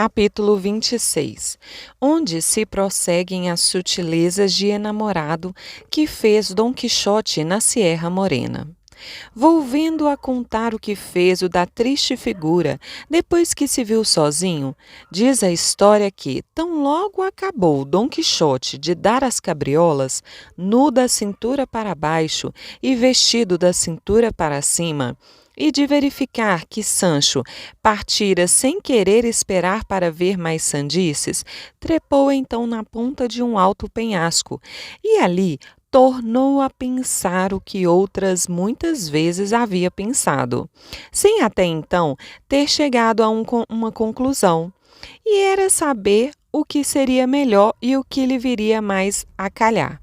Capítulo 26, onde se prosseguem as sutilezas de enamorado que fez Dom Quixote na Sierra Morena. Volvendo a contar o que fez o da triste figura, depois que se viu sozinho, diz a história que, tão logo acabou Dom Quixote de dar as cabriolas, nu da cintura para baixo e vestido da cintura para cima, e de verificar que Sancho partira sem querer esperar para ver mais sandices, trepou então na ponta de um alto penhasco, e ali tornou a pensar o que outras muitas vezes havia pensado, sem até então ter chegado a uma conclusão, e era saber o que seria melhor e o que lhe viria mais a calhar.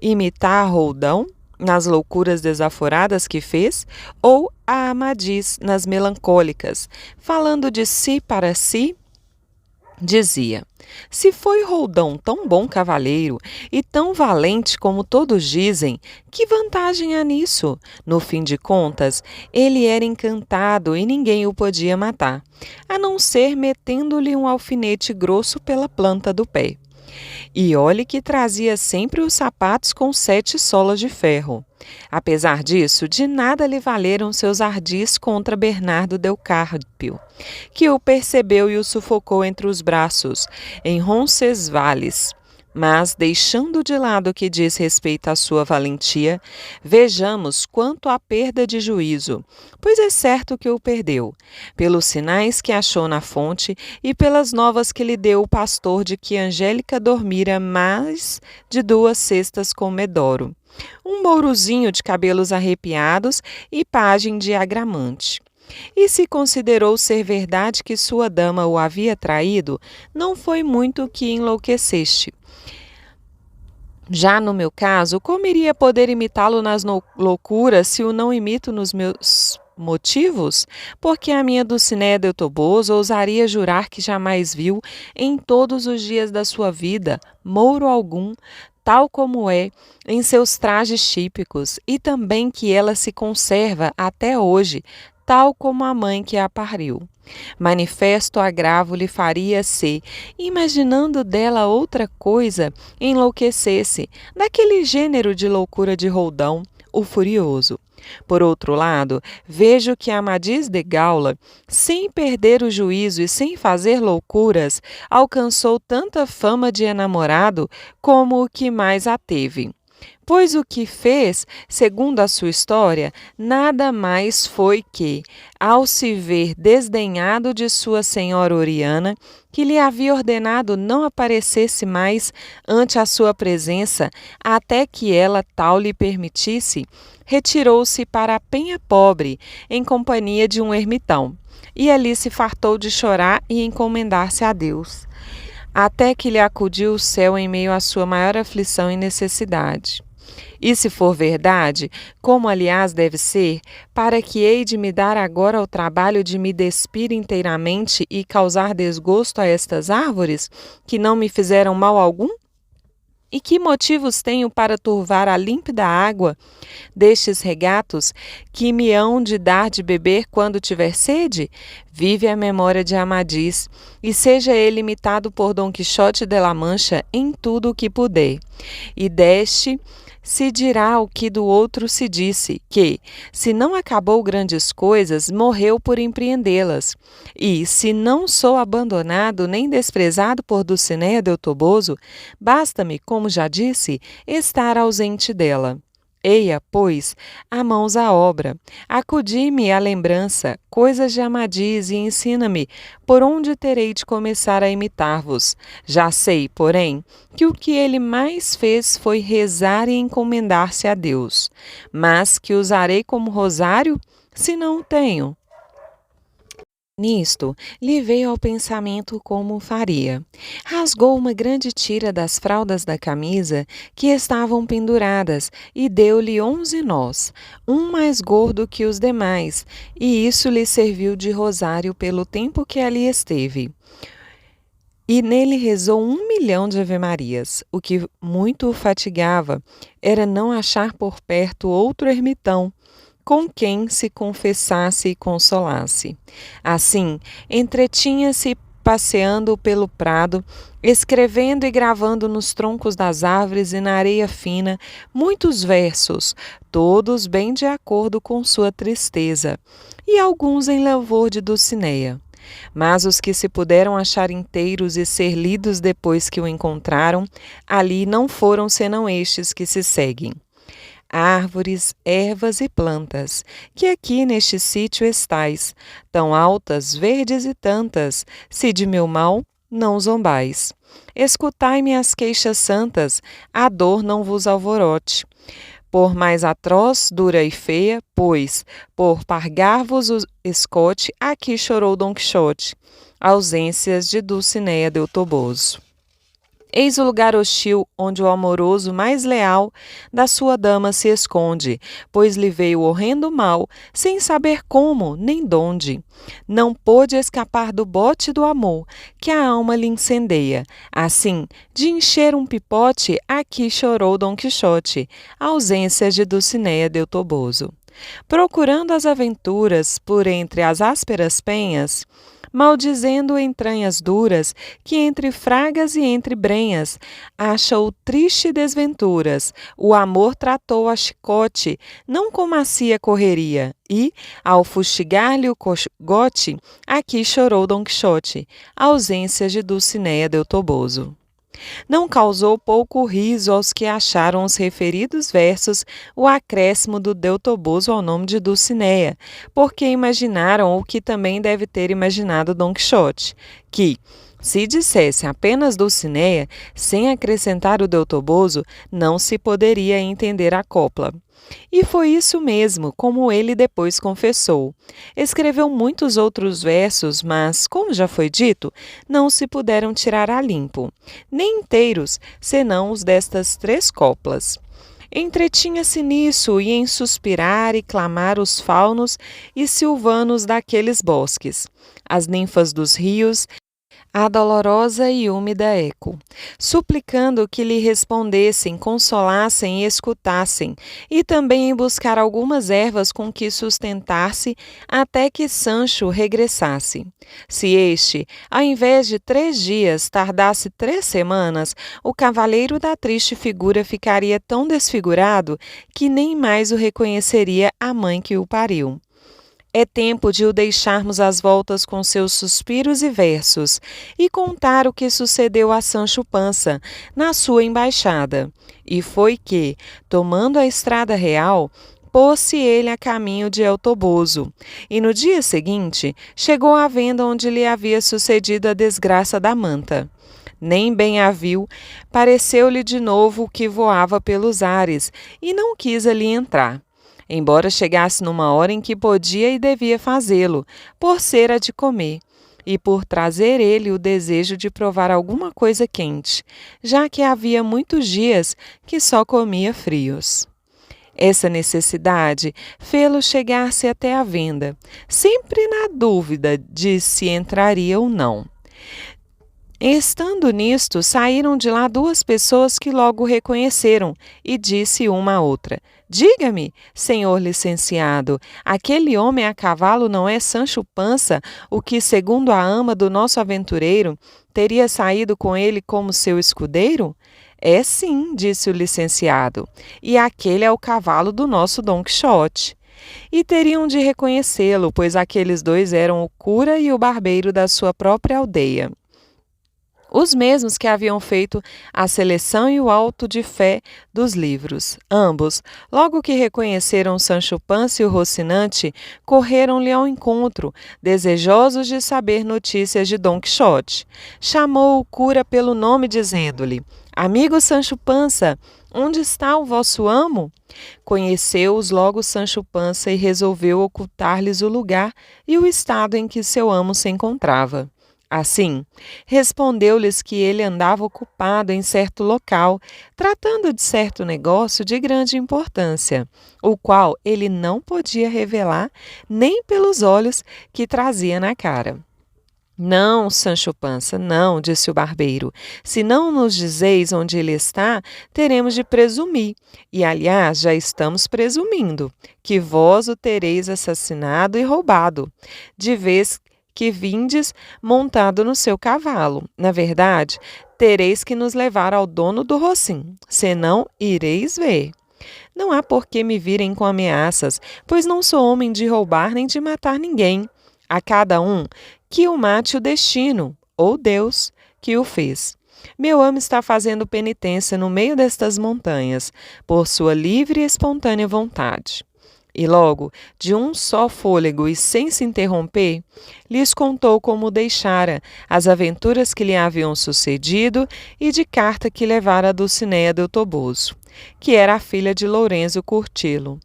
Imitar Roldão nas loucuras desaforadas que fez, ou a Amadis nas melancólicas, falando de si para si, dizia: se foi Roldão tão bom cavaleiro e tão valente como todos dizem, que vantagem há nisso? No fim de contas, ele era encantado e ninguém o podia matar, a não ser metendo-lhe um alfinete grosso pela planta do pé. E olhe que trazia sempre os sapatos com 7 solas de ferro. Apesar disso, de nada lhe valeram seus ardis contra Bernardo del Carpio, que o percebeu e o sufocou entre os braços, em Roncesvalles. Mas, deixando de lado o que diz respeito à sua valentia, vejamos quanto à perda de juízo, pois é certo que o perdeu, pelos sinais que achou na fonte e pelas novas que lhe deu o pastor de que Angélica dormira mais de 2 cestas com Medoro, um mourozinho de cabelos arrepiados e pajem de agramante. E se considerou ser verdade que sua dama o havia traído, não foi muito que enlouqueceste. Já no meu caso, como iria poder imitá-lo nas loucuras se o não imito nos meus motivos? Porque a minha Dulcinea del Toboso ousaria jurar que jamais viu, em todos os dias da sua vida, mouro algum, tal como é, em seus trajes típicos, e também que ela se conserva até hoje, tal como a mãe que a pariu. Manifesto agravo lhe faria se, imaginando dela outra coisa, enlouquecesse, daquele gênero de loucura de Roldão, o furioso. Por outro lado, vejo que Amadis de Gaula, sem perder o juízo e sem fazer loucuras, alcançou tanta fama de enamorado como o que mais a teve. Pois o que fez, segundo a sua história, nada mais foi que, ao se ver desdenhado de sua senhora Oriana, que lhe havia ordenado não aparecesse mais ante a sua presença, até que ela tal lhe permitisse, retirou-se para a Penha Pobre, em companhia de um ermitão, e ali se fartou de chorar e encomendar-se a Deus, até que lhe acudiu o céu em meio à sua maior aflição e necessidade. E se for verdade, como aliás deve ser, para que hei de me dar agora ao trabalho de me despir inteiramente e causar desgosto a estas árvores, que não me fizeram mal algum? E que motivos tenho para turvar a límpida água destes regatos que me hão de dar de beber quando tiver sede? Vive a memória de Amadis, e seja ele imitado por Dom Quixote de la Mancha em tudo o que puder. E deste se dirá o que do outro se disse, que, se não acabou grandes coisas, morreu por empreendê-las. E, se não sou abandonado nem desprezado por Dulcinea del Toboso, basta-me, como já disse, estar ausente dela. Eia, pois, a mãos à obra, acudi-me à lembrança, coisas de Amadis, e ensina-me por onde terei de começar a imitar-vos. Já sei, porém, que o que ele mais fez foi rezar e encomendar-se a Deus. Mas que usarei como rosário, se não o tenho? Nisto, lhe veio ao pensamento como faria. Rasgou uma grande tira das fraldas da camisa que estavam penduradas e deu-lhe 11 nós, um mais gordo que os demais, e isso lhe serviu de rosário pelo tempo que ali esteve. E nele rezou 1.000.000 de ave-marias. O que muito o fatigava era não achar por perto outro ermitão, com quem se confessasse e consolasse. Assim, entretinha-se passeando pelo prado, escrevendo e gravando nos troncos das árvores e na areia fina muitos versos, todos bem de acordo com sua tristeza, e alguns em louvor de Dulcinea. Mas os que se puderam achar inteiros e ser lidos depois que o encontraram, ali não foram senão estes que se seguem. Árvores, ervas e plantas, que aqui neste sítio estais, tão altas, verdes e tantas, se de meu mal não zombais. Escutai-me as queixas santas, a dor não vos alvorote. Por mais atroz, dura e feia, pois, por pargar-vos o escote, aqui chorou Dom Quixote. Ausências de Dulcinea del Toboso. Eis o lugar hostil onde o amoroso mais leal da sua dama se esconde, pois lhe veio horrendo mal, sem saber como nem donde. Não pôde escapar do bote do amor, que a alma lhe incendeia. Assim, de encher um pipote, aqui chorou Dom Quixote, ausência de Dulcinea del Toboso. Procurando as aventuras por entre as ásperas penhas, maldizendo entranhas duras, que entre fragas e entre brenhas, achou triste desventuras. O amor tratou a chicote, não com macia correria, e, ao fustigar-lhe o cogote, aqui chorou Dom Quixote, ausência de Dulcinea del Toboso. Não causou pouco riso aos que acharam os referidos versos o acréscimo do Del Toboso ao nome de Dulcinea, porque imaginaram o que também deve ter imaginado Dom Quixote, que, se dissesse apenas Dulcinea, sem acrescentar o Del Toboso, não se poderia entender a copla. E foi isso mesmo, como ele depois confessou. Escreveu muitos outros versos, mas, como já foi dito, não se puderam tirar a limpo, nem inteiros, senão os destas 3 coplas. Entretinha-se nisso e em suspirar e clamar os faunos e silvanos daqueles bosques, as ninfas dos rios, a dolorosa e úmida eco, suplicando que lhe respondessem, consolassem e escutassem, e também em buscar algumas ervas com que sustentar-se até que Sancho regressasse. Se este, ao invés de 3 dias, tardasse 3 semanas, o cavaleiro da triste figura ficaria tão desfigurado que nem mais o reconheceria a mãe que o pariu. É tempo de o deixarmos às voltas com seus suspiros e versos e contar o que sucedeu a Sancho Pança na sua embaixada. E foi que, tomando a estrada real, pôs-se ele a caminho de El Toboso, e no dia seguinte chegou à venda onde lhe havia sucedido a desgraça da manta. Nem bem a viu, pareceu-lhe de novo que voava pelos ares, e não quis ali entrar. Embora chegasse numa hora em que podia e devia fazê-lo, por ser a de comer, e por trazer ele o desejo de provar alguma coisa quente, já que havia muitos dias que só comia frios. Essa necessidade fê-lo chegar-se até a venda, sempre na dúvida de se entraria ou não. Estando nisto, saíram de lá 2 pessoas que logo reconheceram, e disse uma à outra: Diga-me, senhor licenciado, aquele homem a cavalo não é Sancho Pança, o que, segundo a ama do nosso aventureiro, teria saído com ele como seu escudeiro? É sim, disse o licenciado, e aquele é o cavalo do nosso Dom Quixote. E teriam de reconhecê-lo, pois aqueles 2 eram o cura e o barbeiro da sua própria aldeia. Os mesmos que haviam feito a seleção e o auto de fé dos livros. Ambos, logo que reconheceram Sancho Pança e o Rocinante, correram-lhe ao encontro, desejosos de saber notícias de Dom Quixote. Chamou o cura pelo nome, dizendo-lhe: Amigo Sancho Pança, onde está o vosso amo? Conheceu-os logo Sancho Pança e resolveu ocultar-lhes o lugar e o estado em que seu amo se encontrava. Assim, respondeu-lhes que ele andava ocupado em certo local, tratando de certo negócio de grande importância, o qual ele não podia revelar nem pelos olhos que trazia na cara. Não, Sancho Pança, não, disse o barbeiro. Se não nos dizeis onde ele está, teremos de presumir, e aliás já estamos presumindo, que vós o tereis assassinado e roubado, de vez que vindes montado no seu cavalo. Na verdade, tereis que nos levar ao dono do rosim, senão ireis ver. Não há por que me virem com ameaças, pois não sou homem de roubar nem de matar ninguém. A cada um que o mate o destino, ou Deus, que o fez. Meu amo está fazendo penitência no meio destas montanhas, por sua livre e espontânea vontade. E logo, de um só fôlego e sem se interromper, lhes contou como o deixara, as aventuras que lhe haviam sucedido e de carta que levara a Dulcinea del Toboso, que era a filha de Lourenço Curtilo,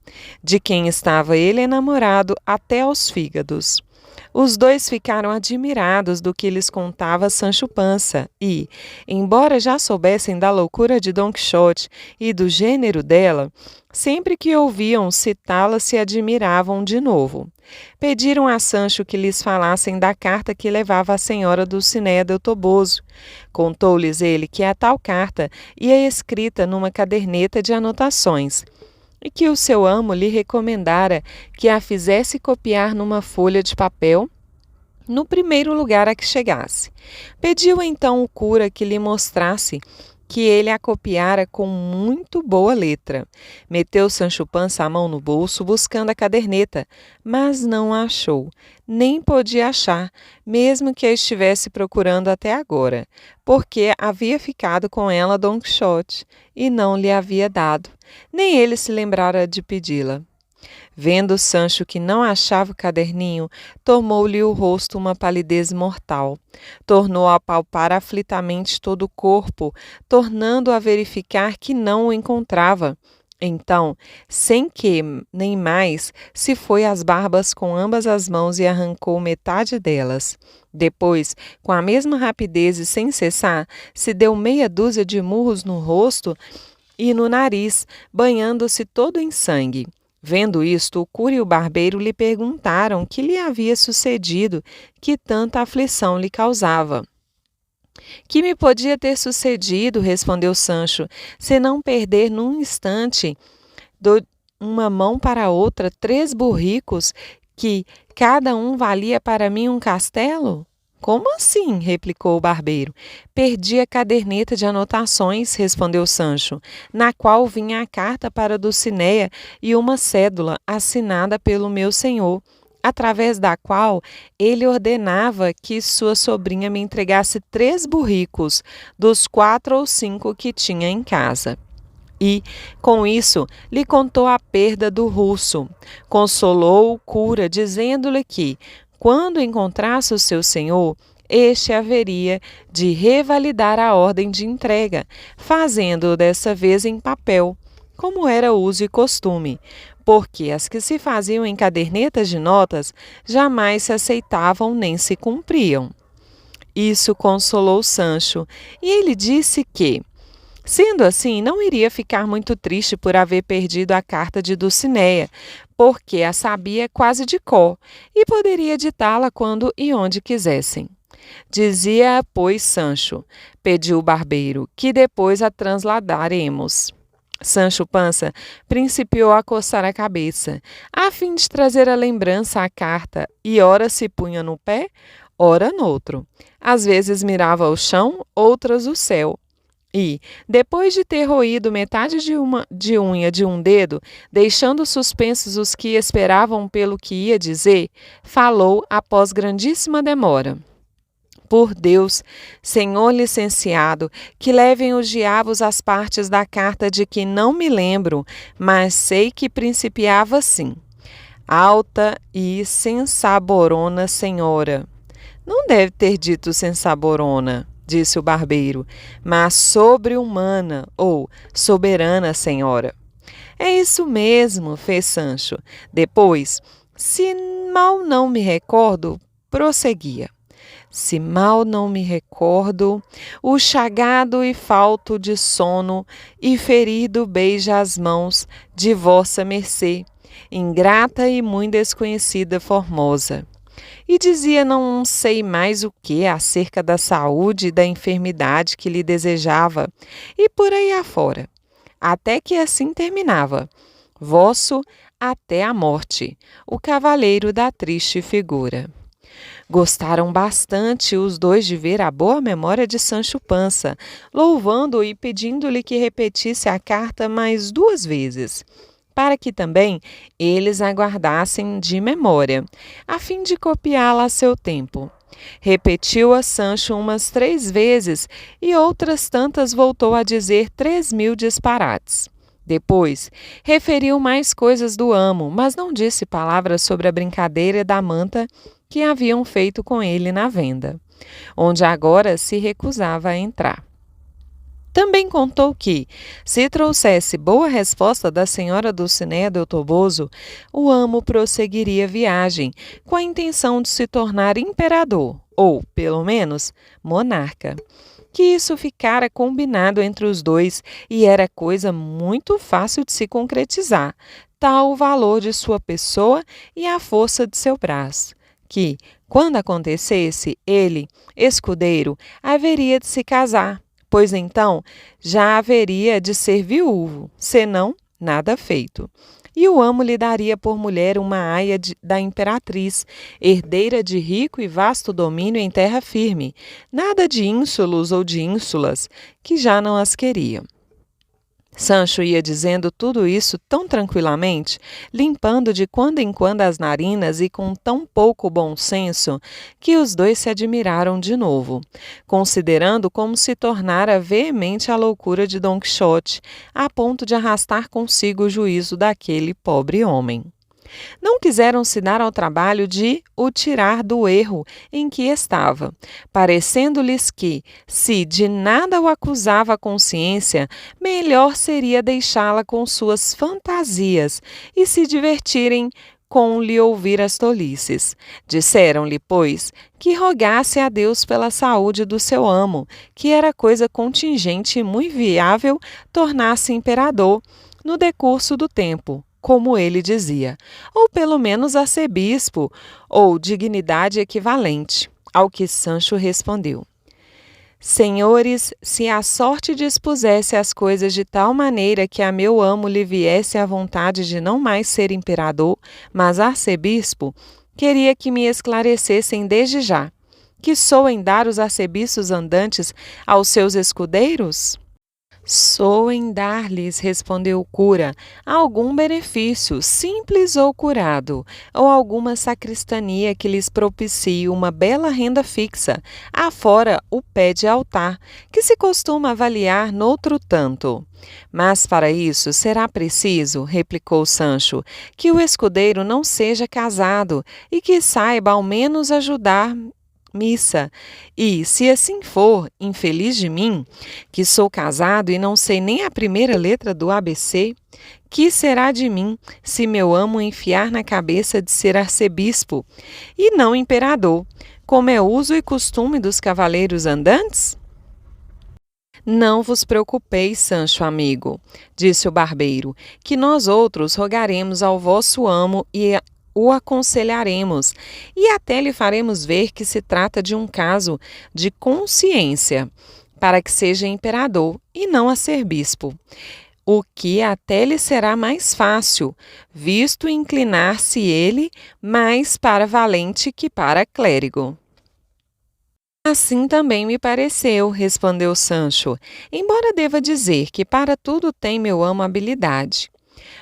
de quem estava ele enamorado até aos fígados. Os dois ficaram admirados do que lhes contava Sancho Panza e, embora já soubessem da loucura de Don Quixote e do gênero dela, sempre que ouviam citá-la se admiravam de novo. Pediram a Sancho que lhes falassem da carta que levava a senhora Dulcinea del Toboso. Contou-lhes ele que a tal carta ia escrita numa caderneta de anotações, e que o seu amo lhe recomendara que a fizesse copiar numa folha de papel no primeiro lugar a que chegasse. Pediu então o cura que lhe mostrasse que ele a copiara com muito boa letra. Meteu Sancho Panza a mão no bolso buscando a caderneta, mas não a achou, nem podia achar, mesmo que a estivesse procurando até agora, porque havia ficado com ela Don Quixote e não lhe havia dado, nem ele se lembrara de pedi-la. Vendo Sancho que não achava o caderninho, tomou-lhe o rosto uma palidez mortal. Tornou a palpar aflitamente todo o corpo, tornando a verificar que não o encontrava. Então, sem que nem mais, se foi às barbas com ambas as mãos e arrancou metade delas. Depois, com a mesma rapidez e sem cessar, se deu meia dúzia de murros no rosto e no nariz, banhando-se todo em sangue. Vendo isto, o cura e o barbeiro lhe perguntaram o que lhe havia sucedido, que tanta aflição lhe causava. Que me podia ter sucedido, respondeu Sancho, senão perder num instante, de uma mão para outra, 3 burricos, que cada um valia para mim um castelo? Como assim? Replicou o barbeiro. Perdi a caderneta de anotações, respondeu Sancho, na qual vinha a carta para Dulcinea e uma cédula assinada pelo meu senhor, através da qual ele ordenava que sua sobrinha me entregasse 3 burricos, dos 4 ou 5 que tinha em casa. E, com isso, lhe contou a perda do russo. Consolou o cura, dizendo-lhe que, quando encontrasse o seu senhor, este haveria de revalidar a ordem de entrega, fazendo-o dessa vez em papel, como era uso e costume, porque as que se faziam em cadernetas de notas jamais se aceitavam nem se cumpriam. Isso consolou Sancho, e ele disse que, sendo assim, não iria ficar muito triste por haver perdido a carta de Dulcinea, porque a sabia quase de cor e poderia ditá-la quando e onde quisessem. Dizia, pois, Sancho, pediu o barbeiro, que depois a transladaremos. Sancho Panza principiou a coçar a cabeça, a fim de trazer a lembrança à carta, e ora se punha no pé, ora noutro. Às vezes mirava o chão, outras o céu. E, depois de ter roído metade de unha de um dedo, deixando suspensos os que esperavam pelo que ia dizer, falou após grandíssima demora. Por Deus, senhor licenciado, que levem os diabos as partes da carta de que não me lembro, mas sei que principiava assim. Alta e sensaborona senhora. Não deve ter dito sensaborona, disse o barbeiro, mas sobre-humana ou soberana senhora. É isso mesmo, fez Sancho. Depois, se mal não me recordo, prosseguia. Se mal não me recordo, o chagado e falto de sono e ferido beija as mãos de vossa mercê, ingrata e muito desconhecida formosa. E dizia não sei mais o que acerca da saúde e da enfermidade que lhe desejava, e por aí afora, até que assim terminava. Vosso até a morte, o cavaleiro da triste figura. Gostaram bastante os dois de ver a boa memória de Sancho Pança, louvando-o e pedindo-lhe que repetisse a carta mais 2 vezes, para que também eles a guardassem de memória, a fim de copiá-la a seu tempo. Repetiu-a Sancho umas 3 vezes e outras tantas voltou a dizer 3.000 disparates. Depois, referiu mais coisas do amo, mas não disse palavras sobre a brincadeira da manta que haviam feito com ele na venda, onde agora se recusava a entrar. Também contou que, se trouxesse boa resposta da senhora Dulcinea del Toboso, o amo prosseguiria a viagem, com a intenção de se tornar imperador, ou, pelo menos, monarca. Que isso ficara combinado entre os dois e era coisa muito fácil de se concretizar, tal o valor de sua pessoa e a força de seu braço, que, quando acontecesse, ele, escudeiro, haveria de se casar, pois então já haveria de ser viúvo, senão nada feito. E o amo lhe daria por mulher uma aia da imperatriz, herdeira de rico e vasto domínio em terra firme, nada de ínsulos ou de ínsulas, que já não as queriam. Sancho ia dizendo tudo isso tão tranquilamente, limpando de quando em quando as narinas e com tão pouco bom senso, que os dois se admiraram de novo, considerando como se tornara veemente a loucura de Dom Quixote, a ponto de arrastar consigo o juízo daquele pobre homem. Não quiseram se dar ao trabalho de o tirar do erro em que estava, parecendo-lhes que, se de nada o acusava a consciência, melhor seria deixá-la com suas fantasias e se divertirem com lhe ouvir as tolices. Disseram-lhe, pois, que rogasse a Deus pela saúde do seu amo, que era coisa contingente e muito viável tornar-se imperador no decurso do tempo, como ele dizia, ou pelo menos arcebispo, ou dignidade equivalente, ao que Sancho respondeu: Senhores, se a sorte dispusesse as coisas de tal maneira que a meu amo lhe viesse a vontade de não mais ser imperador, mas arcebispo, queria que me esclarecessem desde já, que sou em dar os arcebispos andantes aos seus escudeiros? Sou em dar-lhes, respondeu o cura, algum benefício, simples ou curado, ou alguma sacristania que lhes propicie uma bela renda fixa, afora o pé de altar, que se costuma avaliar noutro tanto. Mas para isso será preciso, replicou Sancho, que o escudeiro não seja casado e que saiba ao menos ajudar missa, e, se assim for, infeliz de mim, que sou casado e não sei nem a primeira letra do ABC, que será de mim se meu amo enfiar na cabeça de ser arcebispo e não imperador, como é uso e costume dos cavaleiros andantes? Não vos preocupeis, Sancho amigo, disse o barbeiro, que nós outros rogaremos ao vosso amo e o aconselharemos e até lhe faremos ver que se trata de um caso de consciência, para que seja imperador e não arcebispo, o que até lhe será mais fácil, visto inclinar-se ele mais para valente que para clérigo. Assim também me pareceu, respondeu Sancho, embora deva dizer que para tudo tem meu amo habilidade.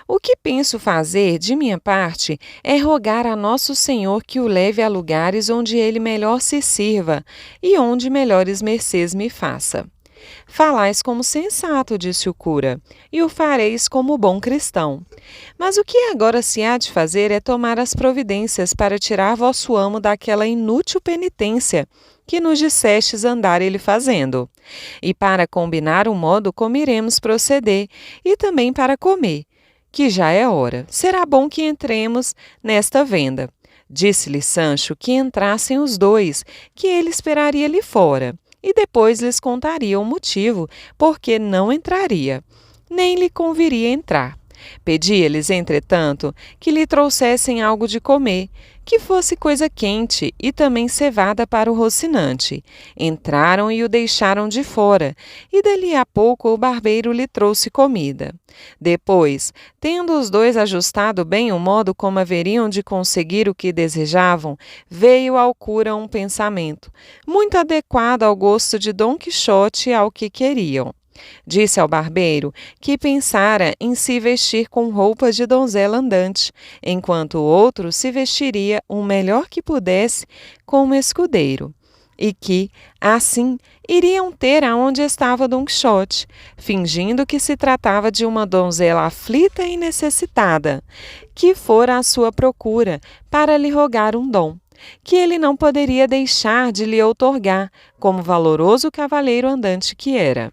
O que penso fazer, de minha parte, é rogar a Nosso Senhor que o leve a lugares onde ele melhor se sirva e onde melhores mercês me faça. Falais como sensato, disse o cura, e o fareis como bom cristão. Mas o que agora se há de fazer é tomar as providências para tirar vosso amo daquela inútil penitência que nos dissestes andar ele fazendo, e para combinar o modo como iremos proceder, e também para comer, que já é hora. Será bom que entremos nesta venda. Disse-lhe Sancho que entrassem os dois, que ele esperaria ali fora, e depois lhes contaria o motivo por que não entraria, nem lhe conviria entrar. Pedia-lhes, entretanto, que lhe trouxessem algo de comer, que fosse coisa quente e também cevada para o Rocinante. Entraram e o deixaram de fora, e dali a pouco o barbeiro lhe trouxe comida. Depois, tendo os dois ajustado bem o modo como haveriam de conseguir o que desejavam, veio ao cura um pensamento, muito adequado ao gosto de Dom Quixote e ao que queriam. Disse ao barbeiro que pensara em se vestir com roupas de donzela andante, enquanto o outro se vestiria o melhor que pudesse como escudeiro, e que, assim, iriam ter aonde estava Dom Quixote, fingindo que se tratava de uma donzela aflita e necessitada, que fora à sua procura para lhe rogar um dom, que ele não poderia deixar de lhe outorgar, como valoroso cavaleiro andante que era.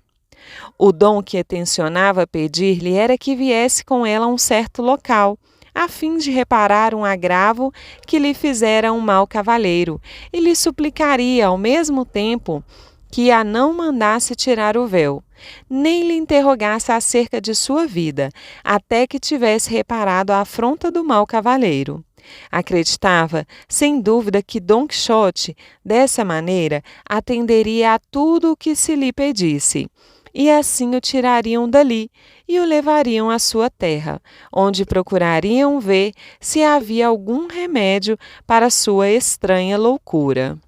O dom que tencionava pedir-lhe era que viesse com ela a um certo local, a fim de reparar um agravo que lhe fizera um mau cavaleiro, e lhe suplicaria ao mesmo tempo que a não mandasse tirar o véu, nem lhe interrogasse acerca de sua vida, até que tivesse reparado a afronta do mau cavaleiro. Acreditava, sem dúvida, que Dom Quixote, dessa maneira, atenderia a tudo o que se lhe pedisse, e assim o tirariam dali e o levariam à sua terra, onde procurariam ver se havia algum remédio para sua estranha loucura.